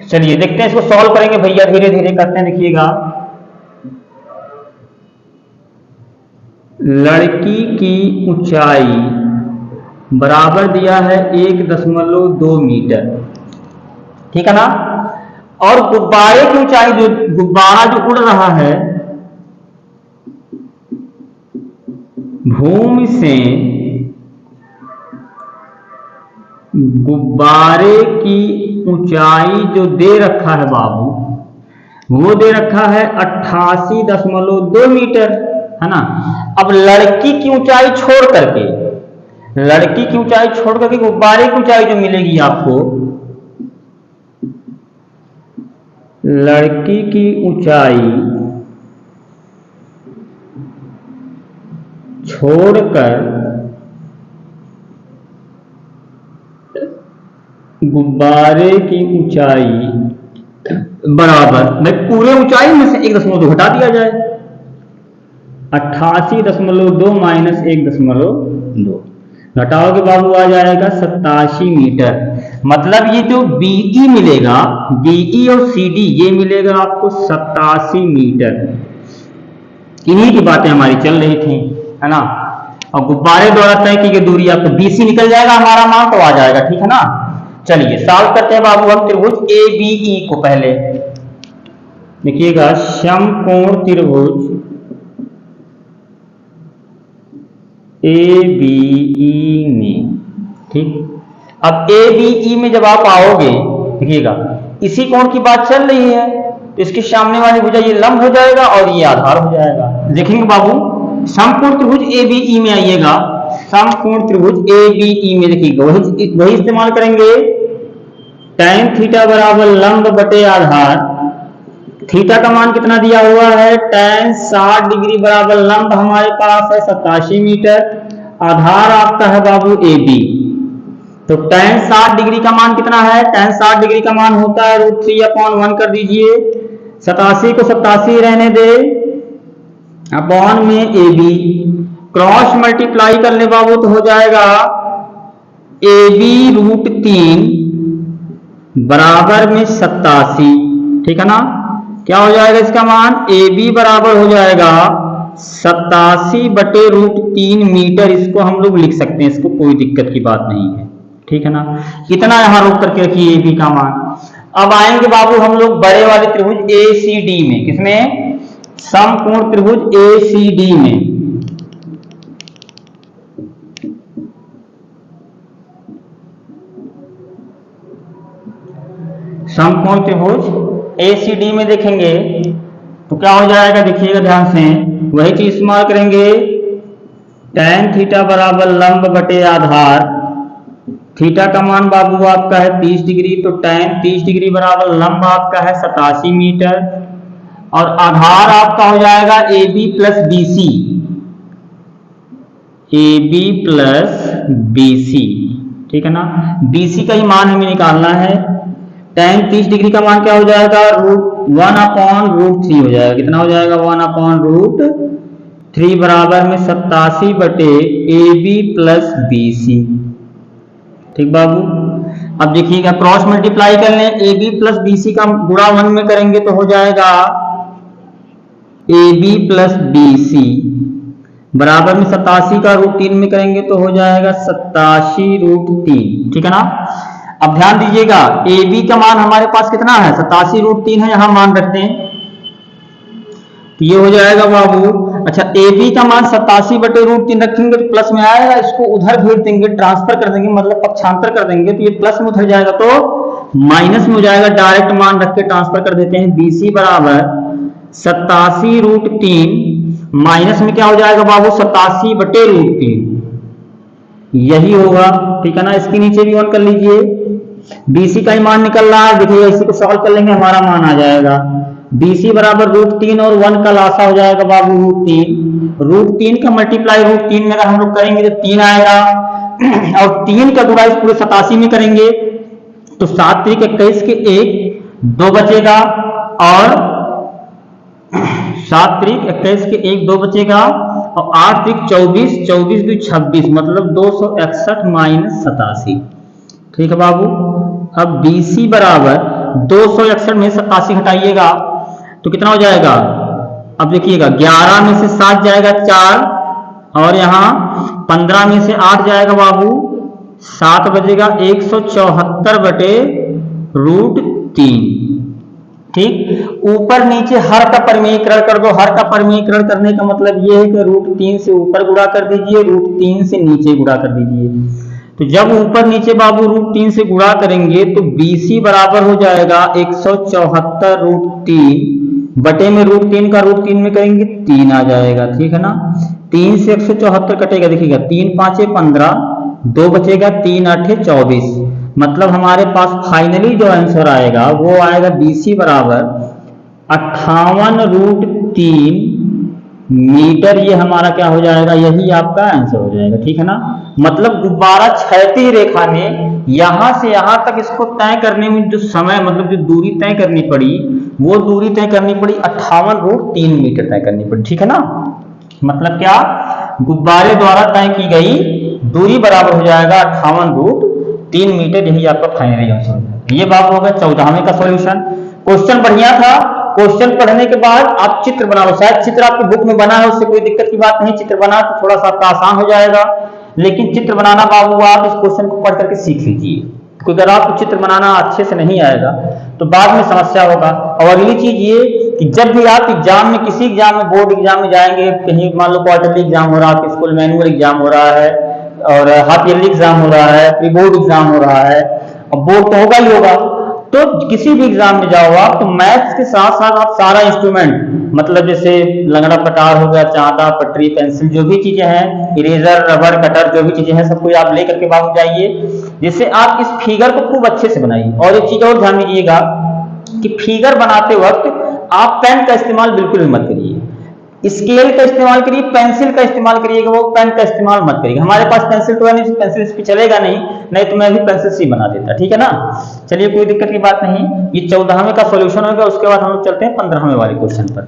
चलिए देखते हैं इसको सॉल्व करेंगे भैया, धीरे धीरे करते हैं। देखिएगा लड़की की ऊंचाई बराबर दिया है 1.2 मीटर, ठीक है ना। और गुब्बारे की ऊंचाई, जो गुब्बारा जो उड़ रहा है भूमि से, गुब्बारे की ऊंचाई जो दे रखा है बाबू वो दे रखा है 88.2 मीटर, है ना। अब लड़की की ऊंचाई छोड़ करके, लड़की की ऊंचाई छोड़ करके गुब्बारे की ऊंचाई जो मिलेगी आपको लड़की की ऊंचाई छोड़कर गुब्बारे की ऊंचाई बराबर, भाई पूरे ऊंचाई में से 1.2 घटा दिया जाए, 88.2 माइनस 1.2 घटाओगे बाबू आ जाएगा 87 मीटर। मतलब ये जो बीई मिलेगा, बीई और सीडी ये मिलेगा आपको 87 मीटर। इन्हीं की बातें हमारी चल रही थी, है ना। और गुब्बारे द्वारा तय की गई दूरी आपको बीसी निकल जाएगा हमारा मान, तो आ जाएगा, ठीक है ना। चलिए सॉल्व करते हैं बाबू हम त्रिभुज ए बी ई को। पहले देखिएगा समकोण त्रिभुज ए बी ई में, ठीक। अब ए बी ई में जब आप आओगे, देखिएगा इसी कोण की बात चल रही है, तो इसके सामने वाली भुजा ये लंब हो जाएगा और ये आधार हो जाएगा। देखेंगे बाबू समकोण त्रिभुज ए बी ई में आइएगा, समकोण त्रिभुज ए बी ई में देखिएगा वही इस्तेमाल करेंगे। tan थीटा बराबर लंब बटे आधार, थीटा का मान कितना दिया हुआ है, tan 60 डिग्री बराबर लंब हमारे पास है 87 मीटर, आधार आपका है बाबू ए बी। तो tan 60 डिग्री का मान कितना है, tan 60 डिग्री का मान होता है √3/1 कर दीजिए, 87 को 87 रहने दे अपॉन में ए बी, क्रॉस मल्टीप्लाई कर ले बाबू तो हो जाएगा ए बी √3 बराबर में 87, ठीक है ना। क्या हो जाएगा इसका मान, ए बी बराबर हो जाएगा 87/√3 मीटर। इसको हम लोग लिख सकते हैं, इसको कोई दिक्कत की बात नहीं है, ठीक है ना। इतना यहां रोक करके रखिए ए बी का मान। अब आएंगे बाबू हम लोग बड़े वाले त्रिभुज ए सी डी में, किसमें, समकोण त्रिभुज ए सी डी में। समकोण त्रिभुज एसीडी में देखेंगे तो क्या हो जाएगा, देखिएगा ध्यान से, वही चीज इस्तेमाल करेंगे। tan थीटा बराबर लंब बटे आधार, थीटा का मान बाबू आपका है 30 डिग्री, तो tan 30 डिग्री बराबर लंब आपका है 87 मीटर, और आधार आपका हो जाएगा A B plus B C, A B plus B C, ठीक है ना। बी सी का ही मान हमें निकालना है। tan 30 डिग्री का मान क्या हो जाएगा, √1/√3 हो जाएगा। कितना हो जाएगा, 1/√3 बराबर में 87 बटे A B plus B C, ठीक बाबू। अब देखिएगा क्रॉस मल्टीप्लाई कर लें, A B plus B C का गुणा 1 में करेंगे तो हो जाएगा A B plus B C बराबर में 87 का √3 में करेंगे तो हो जाएगा 87√3, ठीक है ना। अब ध्यान दीजिएगा ए बी का मान हमारे पास कितना है, 87√3 है, यहां मान रखते हैं तो ये हो जाएगा बाबू। अच्छा ए बी का मान 87/√3 रखेंगे तो प्लस में आएगा, इसको उधर भेज देंगे, ट्रांसफर कर देंगे, मतलब पक्षांतर कर देंगे, तो ये प्लस में उधर जाएगा तो माइनस में हो जाएगा। डायरेक्ट मान रख के ट्रांसफर कर देते हैं। बी सी बराबर 87√3 माइनस में क्या हो जाएगा बाबू, 87/√3, यही होगा, ठीक है ना। इसके नीचे भी 1 कर लीजिए, BC का ही मान निकल रहा है, देखिए इसी को सॉल्व कर लेंगे, हमारा मान आ जाएगा BC बराबर √3 और 1 का लासा हो जाएगा बाबू √3 का मल्टीप्लाई √3 में अगर हम लोग करेंगे तो 3 आएगा, और 3 का गुणा इस पूरे 87 में करेंगे तो 7 × 21 के 1 2 बचेगा, और 7 × 21 के 1 2 बचेगा, और 8 × 24 24 2 26 मतलब 261 माइनस 87, ठीक है बाबू। अब BC बराबर 261 में 87 हटाइएगा तो कितना हो जाएगा, अब देखिएगा 11 में से 7 जाएगा 4, और यहाँ 15 में से 8 जाएगा बाबू 7 बजेगा 174/√3, ठीक। ऊपर नीचे हर का परिमेयीकरण कर दो। हर का परिमेयीकरण करने का मतलब ये है कि √3 से ऊपर गुणा कर दीजिए, √3 से नीचे गुणा कर दीजिए। तो जब ऊपर नीचे बाबू √3 से गुणा करेंगे तो BC बराबर हो जाएगा 174√3 बटे में √3 का √3 में करेंगे 3 आ जाएगा, ठीक है ना। 3 से 174 कटेगा, देखिएगा 3 × 5 = 15, 2 बचेगा, 3 × 8 = 24 मतलब हमारे पास फाइनली जो आंसर आएगा वो आएगा BC बराबर 58√3 मीटर। ये हमारा क्या हो जाएगा, यही आपका आंसर हो जाएगा। ठीक है ना, मतलब गुब्बारा क्षैतिज रेखा में यहां से यहां तक इसको तय करने में जो समय, मतलब जो दूरी तय करनी पड़ी, वो दूरी तय करनी पड़ी 58√3 मीटर तय करनी पड़ी। ठीक है ना, मतलब क्या, गुब्बारे द्वारा तय की गई दूरी बराबर हो जाएगा 58√3 मीटर। यही आपका फाइनल आंसर है। ये बात होगा 14वें का सॉल्यूशन। क्वेश्चन बढ़िया था। क्वेश्चन पढ़ने के बाद आप चित्र बनाओ। शायद चित्र आपकी बुक में बना है, उससे कोई दिक्कत की बात नहीं। चित्र बना तो थोड़ा सा आपका आसान हो जाएगा, लेकिन चित्र बनाना बाबू आप इस क्वेश्चन को पढ़ करके सीख लीजिए, क्योंकि अगर आपको चित्र बनाना अच्छे से नहीं आएगा तो बाद में समस्या होगा। और अगली चीज ये कि जब भी आप एग्जाम में, किसी एग्जाम में, बोर्ड एग्जाम में जाएंगे, कहीं मान लो क्वार्टरली एग्जाम हो रहा है, आपके स्कूल में एनुअल एग्जाम हो रहा है, और हाफ ईयरली एग्जाम हो रहा है, प्री बोर्ड एग्जाम हो रहा है, और बोर्ड तो होगा ही होगा, तो किसी भी एग्जाम में जाओ आप, तो मैथ्स के साथ साथ आप सारा इंस्ट्रूमेंट, मतलब जैसे लंगड़ा पटार हो गया, चांदा, पटरी, पेंसिल, जो भी चीजें हैं, इरेजर, रबर, कटर, जो भी चीजें हैं, सबको आप लेकर के बाबू जाइए, जिससे आप इस फिगर को खूब अच्छे से बनाइए। और एक चीज और ध्यान दीजिएगा कि फिगर बनाते वक्त आप पेन का इस्तेमाल बिल्कुल भी मत करिए, स्केल का इस्तेमाल करिए, पेंसिल का इस्तेमाल करिएगा, वो पेन का इस्तेमाल मत करिएगा। हमारे पास पेंसिल तो है नहीं, पेंसिल इस पे चलेगा नहीं, नहीं तो मैं भी पेंसिल से ही बना देता। ठीक है ना, चलिए कोई दिक्कत की बात नहीं। ये 14वें का सॉल्यूशन होगा। उसके बाद हम लोग चलते हैं 15वें वाले क्वेश्चन पर।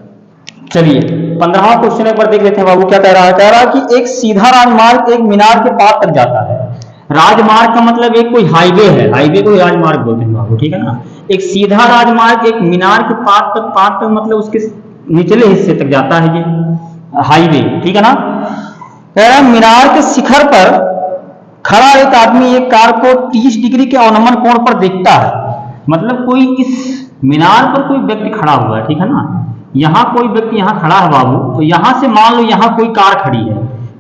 चलिए 15वां क्वेश्चन एक बार देख लेते हैं बाबू, क्या कह रहा है। कह रहा है कि एक सीधा राजमार्ग एक मीनार के पार तक जाता है। राजमार्ग का मतलब एक कोई हाईवे है, हाईवे को राजमार्ग बोलते हैं बाबू। ठीक है ना, एक सीधा राजमार्ग एक मीनार के पार तक मतलब उसके निचले हिस्से तक जाता है, ये हाईवे। ठीक है ना, कह रहा है मीनार के शिखर पर खड़ा एक आदमी एक कार को 30 डिग्री के अवनमन कोण पर देखता है। मतलब कोई इस मीनार पर कोई व्यक्ति खड़ा हुआ है। ठीक है ना, यहां कोई व्यक्ति यहां खड़ा है बाबू, तो यहां से मान लो यहां कोई कार खड़ी है,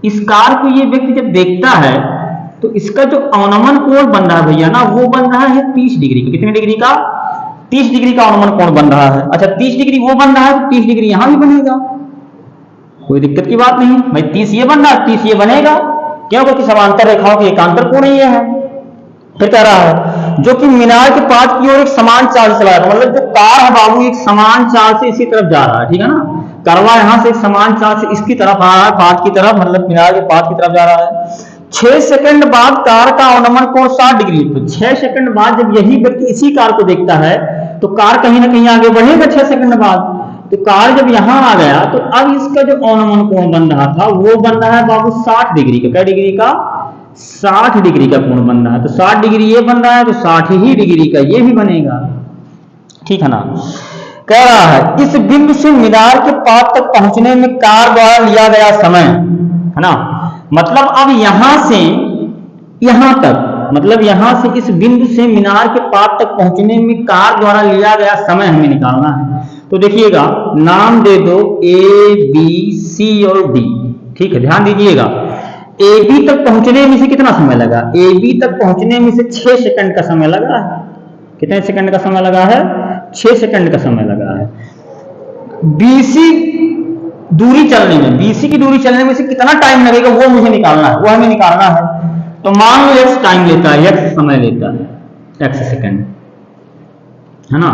इस कार को ये व्यक्ति जब देखता है तो इसका जो अवनमन कोण बन रहा है भैया ना, वो बन रहा है 30 डिग्री का। कितने डिग्री का? 30 डिग्री का अवनमन कोण बन रहा है। अच्छा 30 डिग्री वो बन रहा है, तो 30 डिग्री यहां भी बनेगा, कोई दिक्कत की बात नहीं भाई। 30 ये बन रहा है, 30 ये बनेगा, क्यों? क्योंकि समांतर रेखाओं के एकांतर कोण ही है। फिर कह रहा है जो कि मीनार के पास की ओर एक समान चाल से चला रहा है, मतलब जो कार है बाबू एक समान चाल से इसी तरफ जा रहा है। ठीक है ना, करवा यहां से एक समान चाल से इसकी तरफ आ रहा है, पास की तरफ, मतलब मीनार के पास की तरफ जा रहा है। 6 सेकंड बाद कार का अवनमन कोण 60 डिग्री। तो 6 सेकंड बाद जब यही व्यक्ति इसी कार को देखता है तो कार कहीं ना कहीं आगे बढ़ेगा 6 सेकंड बाद। तो कार जब यहां आ गया तो अब इसका जो अवनमन कोण बन रहा था वो बन रहा है बाबू 60 डिग्री का। क्या डिग्री का? 60 डिग्री का कोण बन रहा है। तो 60 डिग्री ये बन रहा है, तो 60 ही डिग्री का ये भी बनेगा। ठीक है ना, कह रहा है इस बिंदु से मीनार के पास तक पहुंचने में कार द्वारा लिया गया समय, है ना, मतलब अब यहां से यहां तक, मतलब यहां से इस बिंदु से मीनार के पास तक पहुंचने में कार द्वारा लिया गया समय हमें निकालना है। तो देखिएगा, नाम दे दो A, B, C और D। ठीक है, ध्यान दीजिएगा, AB तक पहुंचने में से कितना समय लगा? AB तक पहुंचने में से 6 सेकंड का समय लगा है। कितने सेकंड का समय लगा है? 6 सेकंड का समय लगा है। BC दूरी चलने में, BC की दूरी चलने में से कितना टाइम लगेगा वो मुझे निकालना है, वो हमें निकालना है। तो मान लो x टाइम लेता है, x समय लेता है, x सेकंड, है ना।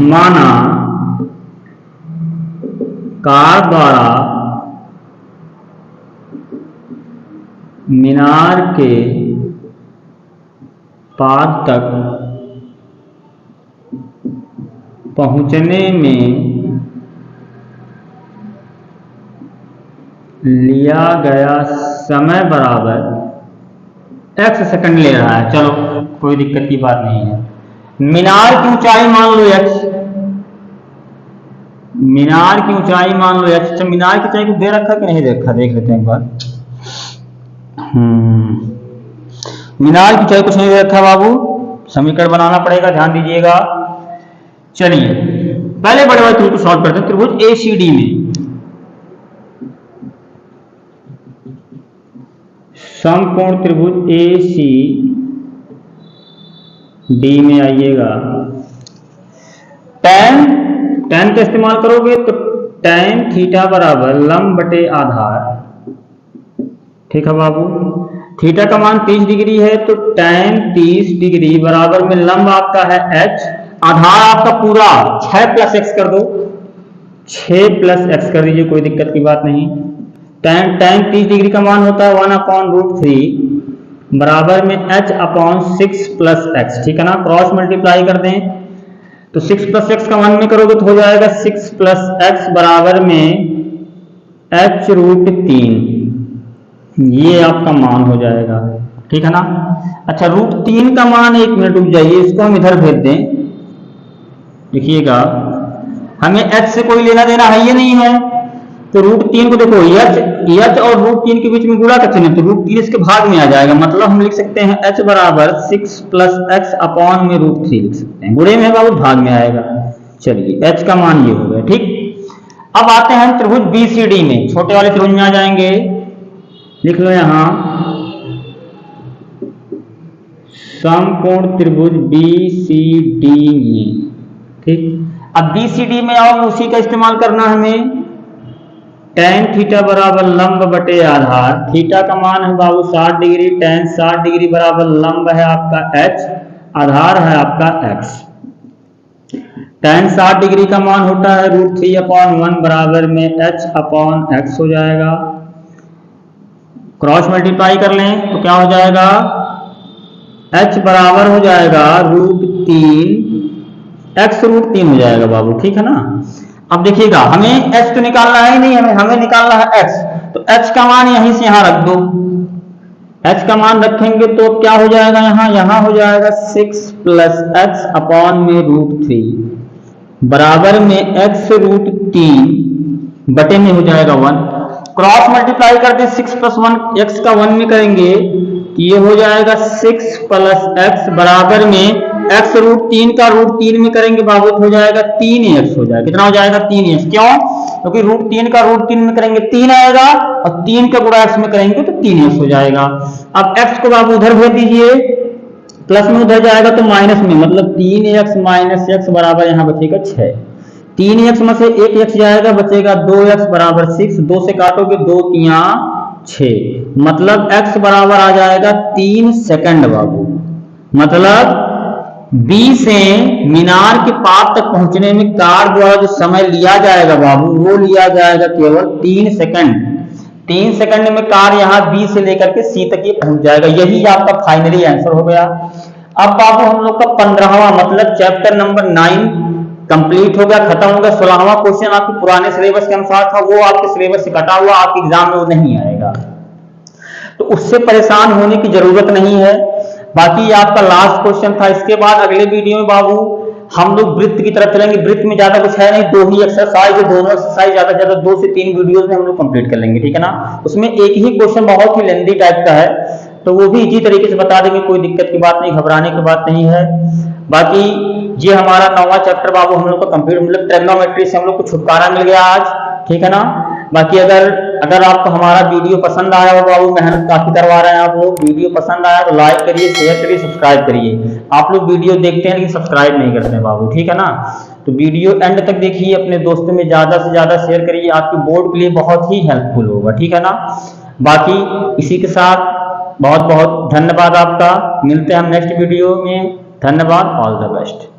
माना कार द्वारा मीनार के पार तक पहुंचने में लिया गया समय बराबर x सेकंड ले रहा है। चलो कोई दिक्कत की बात नहीं है। मीनार की ऊंचाई मान लो x, मीनार की ऊंचाई मान लो x। अच्छा मीनार की ऊंचाई को दे रखा कि नहीं दे रखा, देख लेते हैं एक बार। मीनार की ऊंचाई कुछ नहीं दे रखा बाबू, समीकरण बनाना पड़ेगा, ध्यान दीजिएगा। चलिए पहले बड़े वाले त्रिभुज को सॉल्व करते हैं। त्रिभुज ACD में समकोण त्रिभुज ACD में आइएगा, tan का इस्तेमाल करोगे तो tan थीटा बराबर लंब बटे आधार। ठीक है बाबू, थीटा का मान 30 डिग्री है तो tan 30 डिग्री बराबर में लंब आपका है h, आधार आपका पूरा 6 प्लस एक्स कर दो, 6 प्लस एक्स कर दीजिए, कोई दिक्कत की बात नहीं। tan 30 डिग्री का मान होता है 1/√3 बराबर में h अपॉन 6 प्लस एक्स, ठीक है ना। क्रॉस मल्टीप्लाई कर दें तो 6 प्लस एक्स का 1 में करोगे तो हो जाएगा 6 प्लस एक्स बराबर में h√3, ये आपका मान हो जाएगा, ठीक है ना। अच्छा √3 का मान, 1 मिनट रुक जाइए, इसको हम इधर भेज दें। देखिएगा हमें h से कोई लेना देना है ये नहीं है, तो √3 को देखो h और √3 के बीच में गुणा का चिन्ह, तो √3 इसके भाग में आ जाएगा, मतलब हम लिख सकते हैं h बराबर 6 प्लस एक्स अपॉन में √3 लिख सकते हैं, गुणे में बाबू भाग में आएगा। चलिए h का मान ये हो गया, ठीक। अब आते हैं त्रिभुज BCD में, छोटे वाले त्रिभुज में आ जाएंगे, लिख लो यहां समकोण त्रिभुज BCD में, ठीक। अब BCD में आओ, उसी का इस्तेमाल करना हमें, tan थीटा बराबर लंब बटे आधार, थीटा का मान है बाबू 60 डिग्री, tan 60 डिग्री बराबर लंब है आपका h, आधार है आपका x। tan 60 डिग्री का मान होता है √3/1 बराबर में h अपॉन x हो जाएगा। क्रॉस मल्टीप्लाई कर लें तो क्या हो जाएगा, h बराबर हो जाएगा √3, x √3 हो जाएगा बाबू, ठीक है ना। अब देखिएगा हमें h तो निकालना है ही नहीं, हमें निकालना है x, तो h का मान यहीं से यहां रख दो, h का मान रखेंगे तो क्या हो जाएगा, यहां हो जाएगा 6 प्लस एक्स अपॉन में √3 बराबर में x√3 बटे में हो जाएगा 1। क्रॉस मल्टीप्लाई कर दे 6 प्लस 1, x का 1 में करेंगे ये हो जाएगा 6 प्लस एक्स बराबर में x√3 का √3 में करेंगे बाबू तो हो जाएगा 3x हो जाएगा। कितना हो जाएगा, 3x। क्यों, क्योंकि √3 का √3 में करेंगे 3 आएगा और 3 का गुणा x में करेंगे तो 3x हो जाएगा। अब x को बाबू उधर भेज दीजिए, प्लस में उधर जाएगा तो माइनस में, मतलब 3x माइनस x बराबर यहाँ बचेगा 6, 3x में से 1x जाएगा, बचेगा 2x बराबर 6, 2 से काटोगे 2 तिया 6, मतलब x बराबर आ जाएगा 3 सेकंड बाबू। मतलब B से मीनार के पार तक पहुंचने में कार द्वारा जो समय लिया जाएगा बाबू वो लिया जाएगा केवल 3 सेकंड। 3 सेकंड में कार यहाँ B से लेकर के C तक ये पहुंच जाएगा। यही आपका फाइनली आंसर हो गया। अब बाबू हम लोग का 15वां मतलब चैप्टर नंबर 9 कंप्लीट हो गया, खत्म हो गया। 16वां क्वेश्चन आपके पुराने सिलेबस के अनुसार था, वो आपके सिलेबस से कटा हुआ, आपके एग्जाम में वो नहीं आएगा, तो उससे परेशान होने की जरूरत नहीं है। बाकी आपका लास्ट क्वेश्चन था। इसके बाद अगले वीडियो में बाबू हम लोग वृत्त की तरफ चलेंगे। वृत्त में ज्यादा कुछ है नहीं, 2 ही एक्सरसाइज है, दोनों एक्सरसाइज ज्यादा से ज्यादा 2 से 3 वीडियोस में हम लोग कंप्लीट कर लेंगे, ठीक है ना। उसमें एक ही क्वेश्चन बहुत ही लेंथी टाइप का है, तो वो भी इसी तरीके से बता देंगे, कोई दिक्कत की बात नहीं, घबराने की बात नहीं है। बाकी ये हमारा 9वां चैप्टर बाबू हम लोग को कंप्लीट, मतलब ट्रिग्नोमेट्री से हम लोग को छुटकारा मिल गया आज, ठीक है ना। बाकी अगर आपको हमारा वीडियो पसंद आया हो बाबू, मेहनत काफी करवा रहे हैं आप लोग, वीडियो पसंद आया तो लाइक करिए, शेयर करिए, सब्सक्राइब करिए। आप लोग वीडियो देखते हैं लेकिन सब्सक्राइब नहीं करते हैं बाबू, ठीक है ना। तो वीडियो एंड तक देखिए, अपने दोस्तों में ज्यादा से ज्यादा शेयर करिए, आपके बोर्ड के लिए बहुत ही हेल्पफुल होगा, ठीक है ना। बाकी इसी के साथ बहुत बहुत धन्यवाद आपका, मिलते हैं हम नेक्स्ट वीडियो में। धन्यवाद, ऑल द बेस्ट।